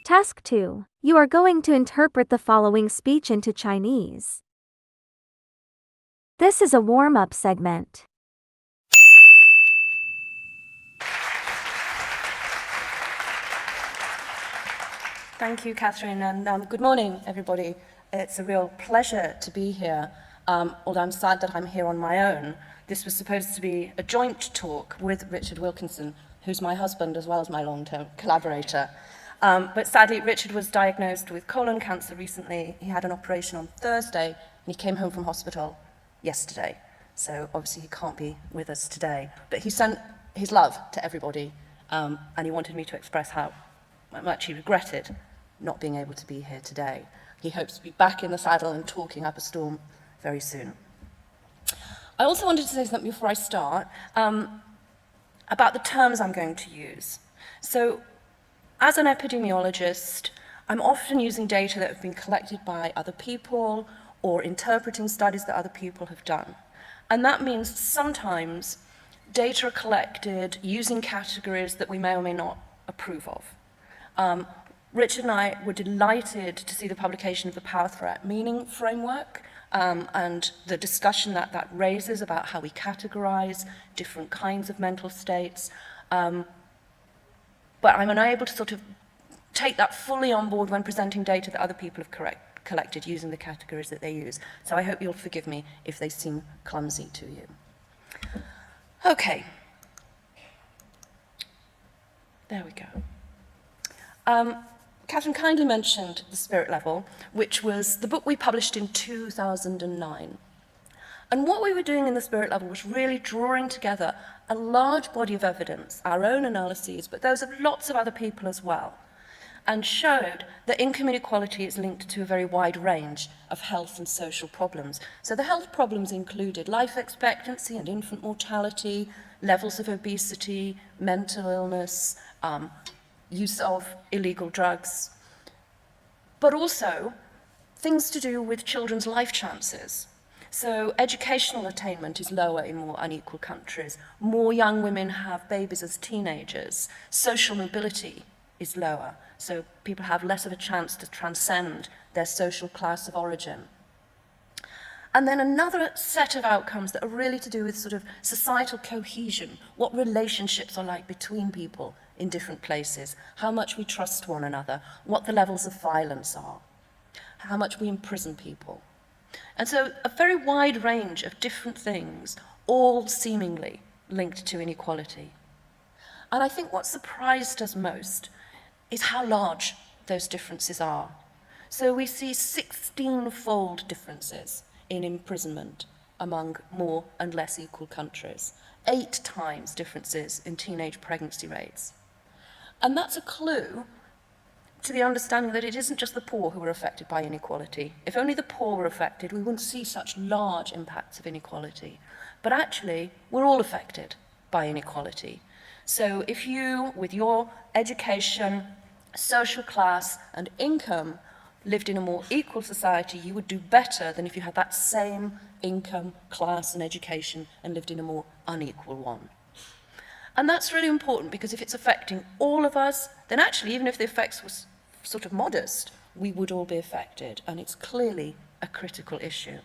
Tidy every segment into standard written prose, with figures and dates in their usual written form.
Task 2. You are going to interpret the following speech into Chinese. This is a warm-up segment. Thank you, Catherine, and good morning, everybody. It's a real pleasure to be here, although I'm sad that I'm here on my own. This was supposed to be a joint talk with Richard Wilkinson, who's my husband as well as my long-term collaborator. But sadly, Richard was diagnosed with colon cancer recently. He had an operation on Thursday, and he came home from hospital yesterday. So obviously he can't be with us today. But he sent his love to everybody, and he wanted me to express how much he regretted not being able to be here today. He hopes to be back in the saddle and talking up a storm very soon. I also wanted to say something before I start about the terms I'm going to use. So, as an epidemiologist, I'm often using data that have been collected by other people or interpreting studies that other people have done. And that means sometimes data are collected using categories that we may or may not approve of. Richard and I were delighted to see the publication of the Power Threat Meaning Framework and the discussion that that raises about how we categorize different kinds of mental states. But I'm unable to sort of take that fully on board when presenting data that other people have collected using the categories that they use. So I hope you'll forgive me if they seem clumsy to you. Okay. There we go. Catherine kindly mentioned The Spirit Level, which was the book we published in 2009. And what we were doing in The Spirit Level was really drawing together a large body of evidence, our own analyses, but those of lots of other people as well, and showed that income inequality is linked to a very wide range of health and social problems. So the health problems included life expectancy and infant mortality, levels of obesity, mental illness, use of illegal drugs, but also things to do with children's life chances. So educational attainment is lower in more unequal countries. More young women have babies as teenagers. Social mobility is lower, so people have less of a chance to transcend their social class of origin. And then another set of outcomes that are really to do with sort of societal cohesion, what relationships are like between people in different places, how much we trust one another, what the levels of violence are, how much we imprison people. And so a very wide range of different things, all seemingly linked to inequality. And I think what surprised us most is how large those differences are. So we see 16-fold differences in imprisonment among more and less equal countries, 8 times differences in teenage pregnancy rates. And that's a clue to the understanding that it isn't just the poor who are affected by inequality. If only the poor were affected, we wouldn't see such large impacts of inequality. But actually, we're all affected by inequality. So if you, with your education, social class, and income, lived in a more equal society, you would do better than if you had that same income, class, and education and lived in a more unequal one. And that's really important because if it's affecting all of us, then actually, even if the effects were sort of modest, we would all be affected, and it's clearly a critical issue.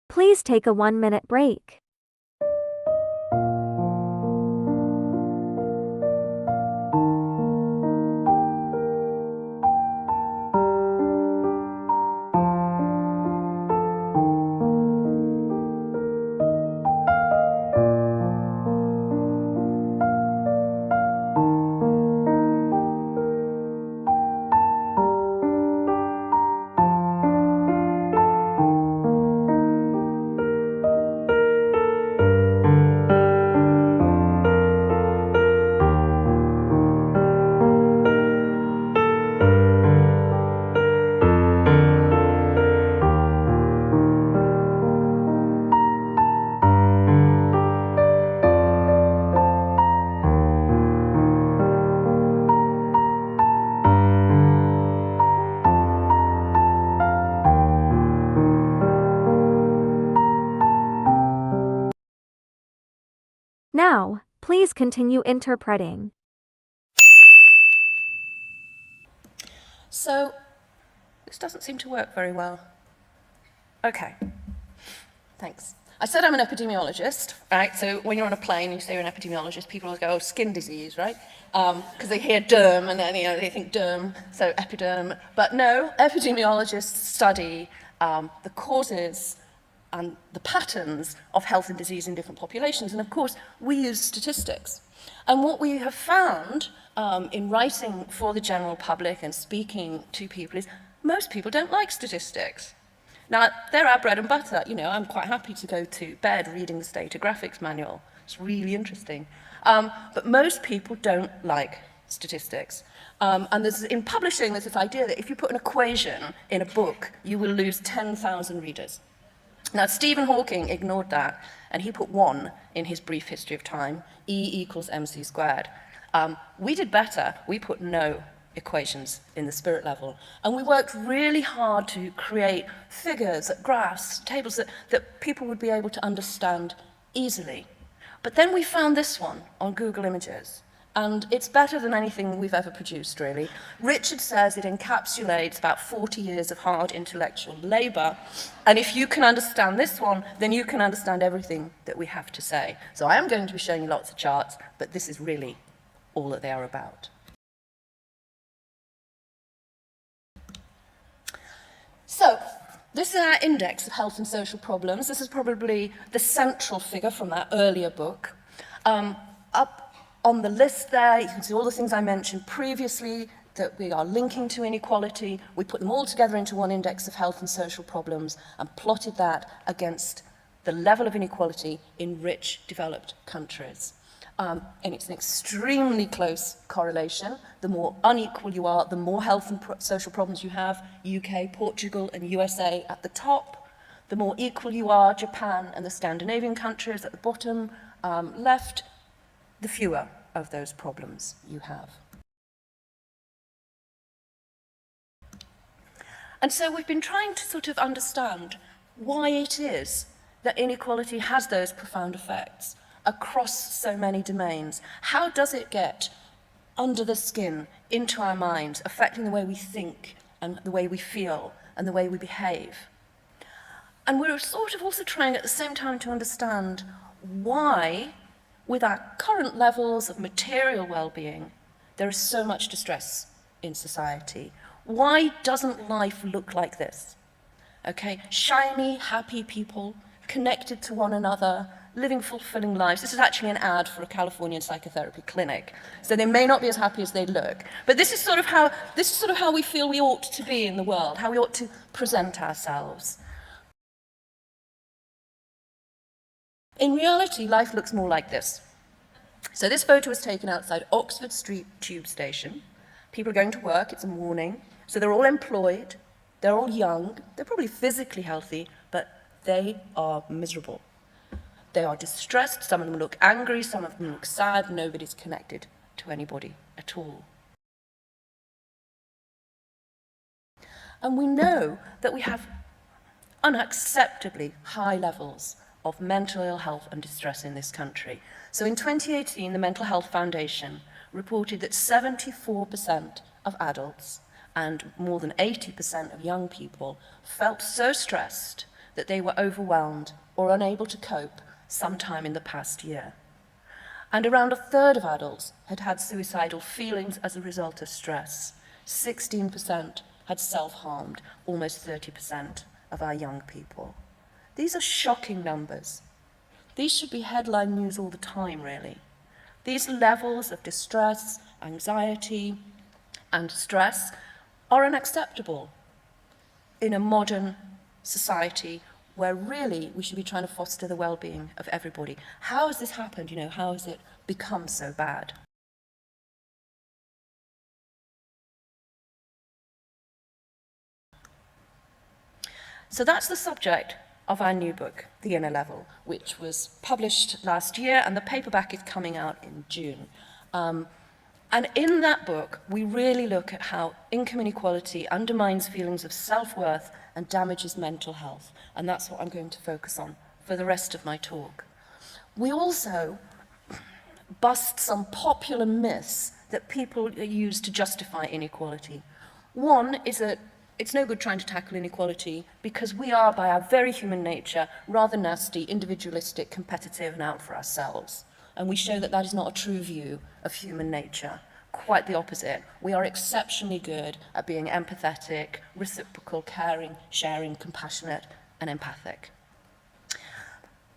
Please take a 1-minute break. Now, please continue interpreting. So this doesn't seem to work very well. Okay, thanks. I said I'm an epidemiologist, right? So when you're on a plane and you say you're an epidemiologist, people always go, oh, skin disease, right? Because they hear derm and then they think derm, so epiderm. But no, epidemiologists study the causes and the patterns of health and disease in different populations. And of course, we use statistics. And what we have found in writing for the general public and speaking to people is most people don't like statistics. Now, they're our bread and butter. I'm quite happy to go to bed reading the Data Graphics Manual. It's really interesting. But most people don't like statistics. And in publishing, there's this idea that if you put an equation in a book, you will lose 10,000 readers. Now, Stephen Hawking ignored that, and he put 1 in his brief history of time, E = mc squared. We did better. We put no equations in the spirit level. And we worked really hard to create figures, graphs, tables that people would be able to understand easily. But then we found this one on Google Images. And it's better than anything we've ever produced, really. Richard says it encapsulates about 40 years of hard intellectual labor. And if you can understand this one, then you can understand everything that we have to say. So I am going to be showing you lots of charts, but this is really all that they are about. So, this is our index of health and social problems. This is probably the central figure from that earlier book. Up on the list there, you can see all the things I mentioned previously that we are linking to inequality. We put them all together into one index of health and social problems and plotted that against the level of inequality in rich, developed countries. And it's an extremely close correlation. The more unequal you are, the more health and social problems you have. UK, Portugal, and USA at the top. The more equal you are, Japan and the Scandinavian countries at the bottom left, the fewer of those problems you have. And so we've been trying to sort of understand why it is that inequality has those profound effects across so many domains. How does it get under the skin, into our minds, affecting the way we think and the way we feel and the way we behave? And we're sort of also trying at the same time to understand why, with our current levels of material well-being, there is so much distress in society. Why doesn't life look like this? Okay, shiny, happy people, connected to one another, living fulfilling lives. This is actually an ad for a Californian psychotherapy clinic. So they may not be as happy as they look. But this is sort of how we feel we ought to be in the world, how we ought to present ourselves. In reality, life looks more like this. So this photo was taken outside Oxford Street Tube Station. People are going to work, it's a morning. So they're all employed, they're all young, they're probably physically healthy, but they are miserable. They are distressed, some of them look angry, some of them look sad, nobody's connected to anybody at all. And we know that we have unacceptably high levels of mental ill health and distress in this country. So in 2018, the Mental Health Foundation reported that 74% of adults and more than 80% of young people felt so stressed that they were overwhelmed or unable to cope sometime in the past year. And around a third of adults had had suicidal feelings as a result of stress. 16% had self-harmed, almost 30% of our young people. These are shocking numbers. These should be headline news all the time, really. These levels of distress, anxiety, and stress are unacceptable in a modern society where really we should be trying to foster the well-being of everybody. How has this happened? How has it become so bad? So that's the subject of our new book, The Inner Level, which was published last year, and the paperback is coming out in June. And in that book, we really look at how income inequality undermines feelings of self-worth and damages mental health. And that's what I'm going to focus on for the rest of my talk. We also bust some popular myths that people use to justify inequality. One is that it's no good trying to tackle inequality because we are, by our very human nature, rather nasty, individualistic, competitive, and out for ourselves. And we show that that is not a true view of human nature. Quite the opposite. We are exceptionally good at being empathetic, reciprocal, caring, sharing, compassionate, and empathic.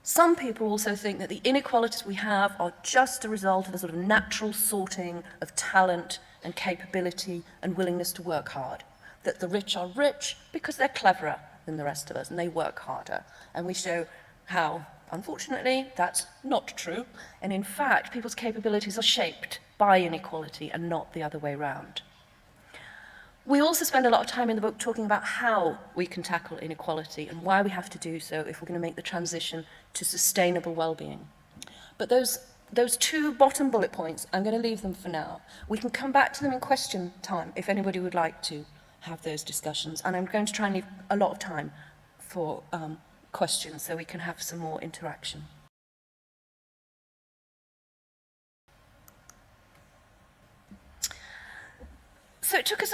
Some people also think that the inequalities we have are just a result of a sort of natural sorting of talent and capability and willingness to work hard. That the rich are rich because they're cleverer than the rest of us and they work harder. And we show how, unfortunately, that's not true. And in fact, people's capabilities are shaped by inequality and not the other way around. We also spend a lot of time in the book talking about how we can tackle inequality and why we have to do so if we're going to make the transition to sustainable well-being. But those two bottom bullet points, I'm going to leave them for now. We can come back to them in question time if anybody would like to have those discussions. And I'm going to try and leave a lot of time for questions so we can have some more interaction. So it took us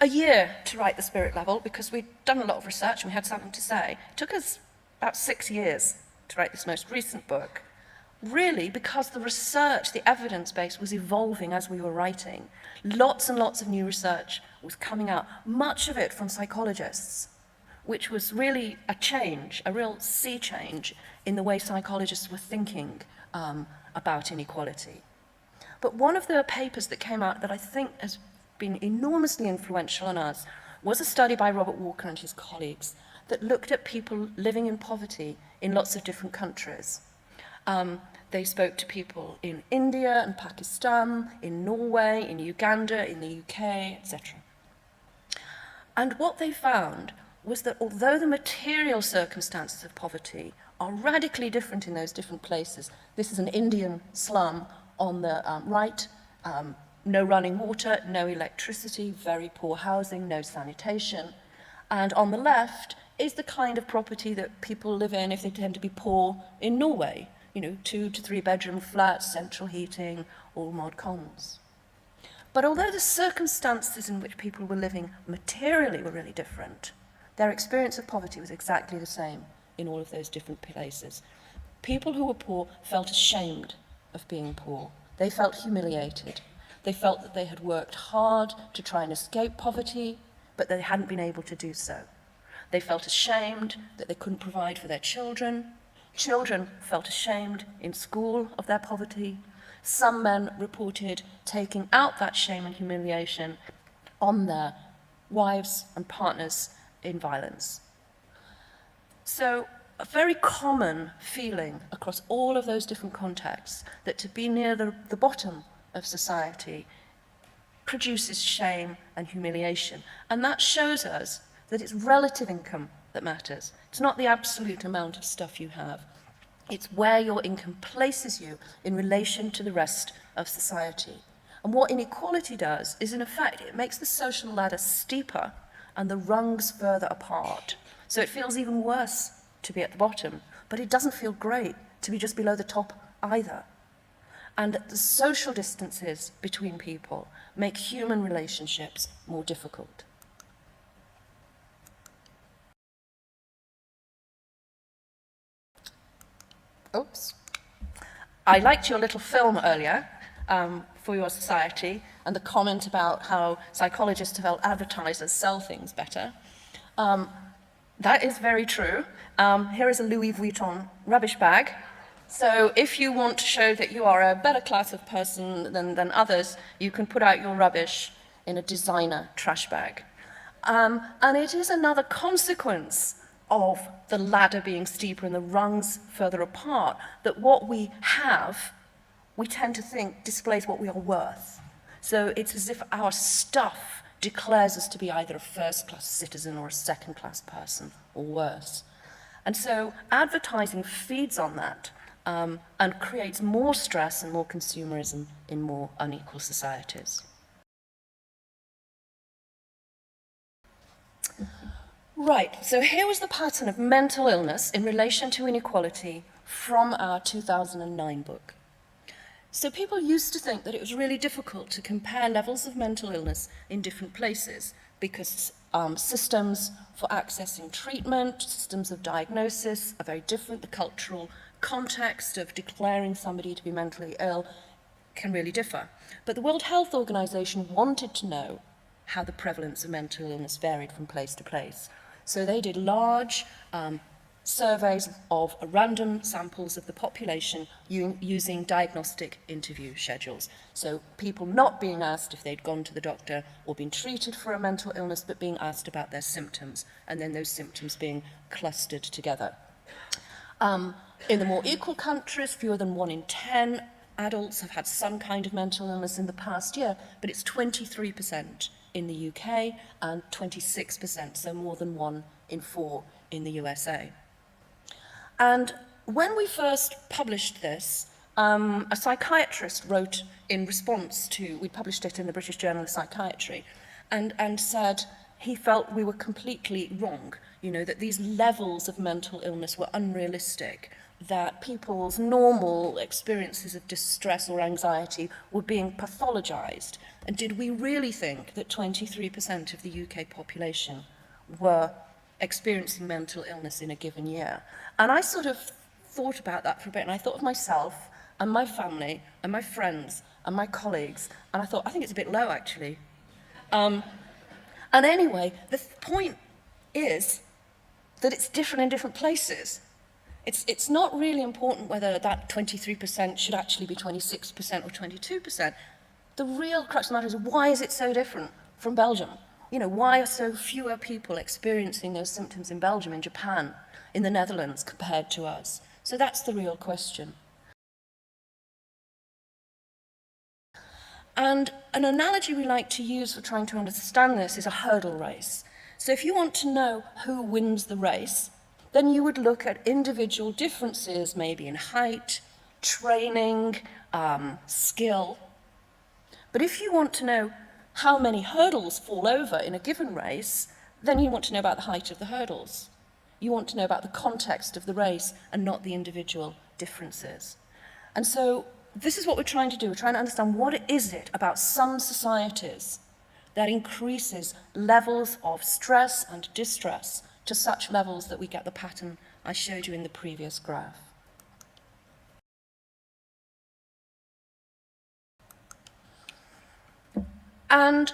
a year to write The Spirit Level because we'd done a lot of research and we had something to say. It took us about 6 years to write this most recent book, really because the research, the evidence base was evolving as we were writing. Lots and lots of new research was coming out, much of it from psychologists, which was really a change, a real sea change in the way psychologists were thinking about inequality. But one of the papers that came out that I think has been enormously influential on us was a study by Robert Walker and his colleagues that looked at people living in poverty in lots of different countries. They spoke to people in India and Pakistan, in Norway, in Uganda, in the UK, etc. And what they found was that although the material circumstances of poverty are radically different in those different places, this is an Indian slum on the right, no running water, no electricity, very poor housing, no sanitation. And on the left is the kind of property that people live in if they tend to be poor in Norway. 2 to 3 bedroom flats, central heating, all mod cons. But although the circumstances in which people were living materially were really different, their experience of poverty was exactly the same in all of those different places. People who were poor felt ashamed of being poor. They felt humiliated. They felt that they had worked hard to try and escape poverty, but they hadn't been able to do so. They felt ashamed that they couldn't provide for their children. Children felt ashamed in school of their poverty. Some men reported taking out that shame and humiliation on their wives and partners in violence. So a very common feeling across all of those different contexts that to be near the bottom of society produces shame and humiliation. And that shows us that it's relative income that matters. It's not the absolute amount of stuff you have. It's where your income places you in relation to the rest of society. And what inequality does is, in effect, it makes the social ladder steeper and the rungs further apart. So it feels even worse to be at the bottom, but it doesn't feel great to be just below the top either. And the social distances between people make human relationships more difficult. Oops. I liked your little film earlier for your society and the comment about how psychologists have helped advertisers sell things better. That is very true. Here is a Louis Vuitton rubbish bag. So if you want to show that you are a better class of person than others, you can put out your rubbish in a designer trash bag. And it is another consequence of the ladder being steeper and the rungs further apart, that what we have, we tend to think displays what we are worth. So it's as if our stuff declares us to be either a first-class citizen or a second-class person, or worse. And so advertising feeds on that and creates more stress and more consumerism in more unequal societies. Right, so here was the pattern of mental illness in relation to inequality from our 2009 book. So people used to think that it was really difficult to compare levels of mental illness in different places because systems for accessing treatment, systems of diagnosis are very different. The cultural context of declaring somebody to be mentally ill can really differ. But the World Health Organization wanted to know how the prevalence of mental illness varied from place to place. So they did large surveys of random samples of the population using diagnostic interview schedules. So people not being asked if they'd gone to the doctor or been treated for a mental illness, but being asked about their symptoms, and then those symptoms being clustered together. In the more equal countries, fewer than 1 in 10 adults have had some kind of mental illness in the past year, but it's 23% in the UK and 26%, so more than 1 in 4 in the USA. And when we first published this, a psychiatrist wrote in response to, we published it in the British Journal of Psychiatry, and said he felt we were completely wrong, that these levels of mental illness were unrealistic, that people's normal experiences of distress or anxiety were being pathologized. And did we really think that 23% of the UK population were experiencing mental illness in a given year? And I sort of thought about that for a bit, and I thought of myself and my family and my friends and my colleagues, and I thought, I think it's a bit low, actually. And anyway, the point is that it's different in different places. It's not really important whether that 23% should actually be 26% or 22%. The real crux of the matter is, why is it so different from Belgium? Why are so fewer people experiencing those symptoms in Belgium, in Japan, in the Netherlands, compared to us? So that's the real question. And an analogy we like to use for trying to understand this is a hurdle race. So if you want to know who wins the race, then you would look at individual differences, maybe in height, training, skill. But if you want to know how many hurdles fall over in a given race, then you want to know about the height of the hurdles. You want to know about the context of the race and not the individual differences. And so this is what we're trying to do. We're trying to understand what is it about some societies that increases levels of stress and distress to such levels that we get the pattern I showed you in the previous graph. And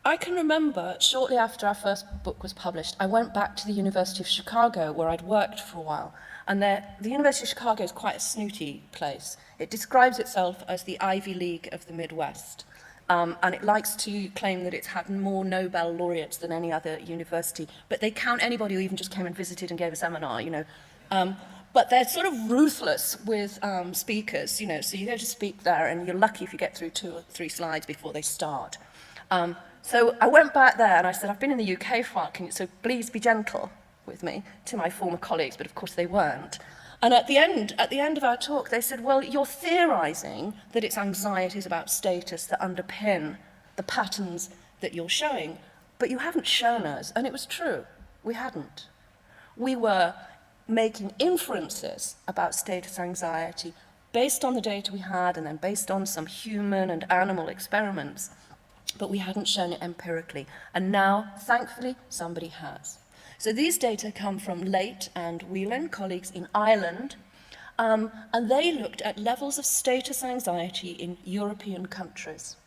I can remember, shortly after our first book was published, I went back to the University of Chicago, where I'd worked for a while. And the University of Chicago is quite a snooty place. It describes itself as the Ivy League of the Midwest. And it likes to claim that it's had more Nobel laureates than any other university. But they count anybody who even just came and visited and gave a seminar, But they're sort of ruthless with speakers, so you go to speak there and you're lucky if you get through 2 or 3 slides before they start. So I went back there and I said, I've been in the UK for a while, so please be gentle with me, to my former colleagues, but of course they weren't. And at the end of our talk, they said, well, you're theorizing that it's anxieties about status that underpin the patterns that you're showing, but you haven't shown us, and it was true, we hadn't. We were making inferences about status anxiety based on the data we had and then based on some human and animal experiments, but we hadn't shown it empirically. And now, thankfully, somebody has. So these data come from Late and Whelan, colleagues in Ireland, and they looked at levels of status anxiety in European countries.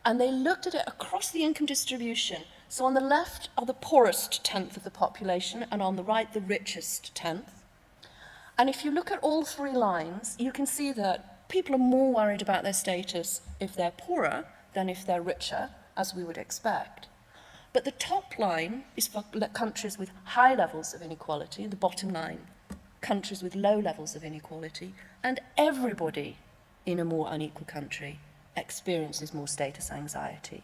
And they looked at it across the income distribution. So on the left are the poorest tenth of the population, and on the right, the richest tenth. And if you look at all 3 lines, you can see that people are more worried about their status if they're poorer than if they're richer, as we would expect. But the top line is for countries with high levels of inequality, the bottom line, countries with low levels of inequality, and everybody in a more unequal country experiences more status anxiety.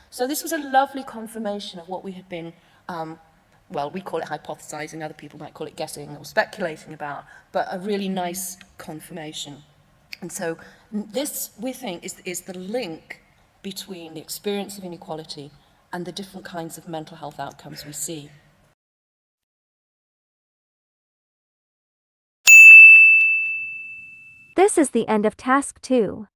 So this was a lovely confirmation of what we had been, we call it hypothesizing, other people might call it guessing or speculating about, but a really nice confirmation. And so this, we think, is the link between the experience of inequality and the different kinds of mental health outcomes we see. This is the end of Task 2.